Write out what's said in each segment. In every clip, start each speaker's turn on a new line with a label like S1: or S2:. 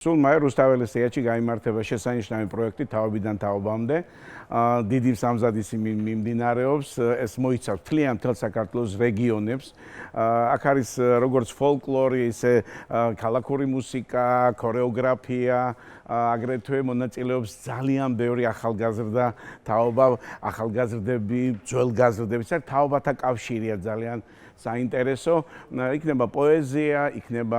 S1: სულ მაი რუსთაველის თეატრში გაიმართება შესანიშნავი პროექტი თავიდან თაობამდე. დიდი სამზადისი მიმდინარეობს, ეს მოიცავს მთლიან მთელ საქართველოს რეგიონებს. აქ არის როგორც ფოლკლორი, ისე ქალაქური მუსიკა, ქორეოგრაფია, აგრეთვე მონაწილეობს ძალიან ბევრი ახალგაზრდა თაობა, ახალგაზრდები, ძველგაზრდები, თაობათა კავშირია ძალიან საინტერესო. იქნება პოეზია, იქნება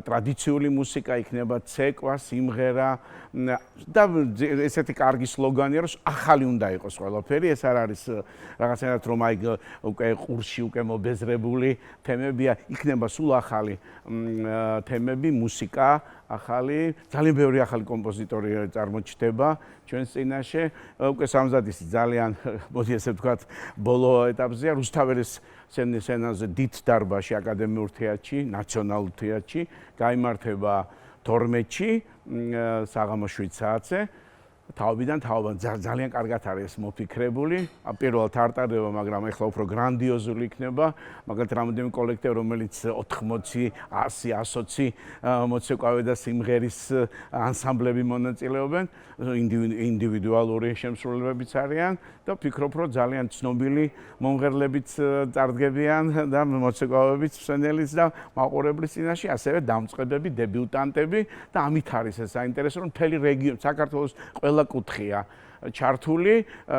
S1: ტრადიციული მუსიკა, იქნება ცეკვა, სიმღერა და ესეთი კარგი სლოგანია, რომ ახალი უნდა იყოს ყველაფერი. ეს არ არის რაღაცნაირად რომ აი უკვე ყურში უკვე მობეზრებული თემებია, იქნება სულ ახალი თემები, მუსიკა ახალი, ძალიან ბევრი ახალი კომპოზიტორი წარმოჩნდება ჩვენს წინაშე. უკვე სამზადისი ძალიან, მოდი ესე ვთქვათ, ბოლო ეტაპზეა. რუსთაველის სცენაზე დიდ დარბაზში, აკადემიურ თეატრში, ნაციონალურ თეატრში გაიმართება 12-ში საღამოს 7 საათზე. თაობიდან თაობა ძალიან კარგად არის მოფიქრებული. პირველად არტარდება, მაგრამ ეხლა უფრო გრანდიოზული იქნება. მაგალითად, რამოდენიმე კოლექტივი, რომელიც 80, 100, 120 მოცეკვავე და სიმღერის ანსამბლები მონაწილეობენ, ინდივიდუალური შემსრულებლებიც არიან და ვფიქრობ, რომ ძალიან ცნობილი მომღერლებიც წარდგებიან და მოცეკვავებიც მსმენელის და მაყურებლის წინაშე, ასევე დამწყებები, დებიუტანტები და ამით არის ეს საინტერესო, რომ მთელი რეგიონი, საქართველოს ყველა კუთხეა ჩართული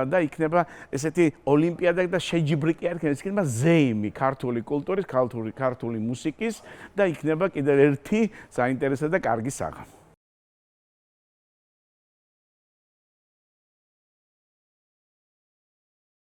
S1: და იქნება ესეთი ოლიმპიადა და შეჯიბრიკი არ იქნება, იქნება ზეიმი ქართული კულტურის, ქართული მუსიკის და იქნება კიდევ ერთი საინტერესო და კარგი საღამო.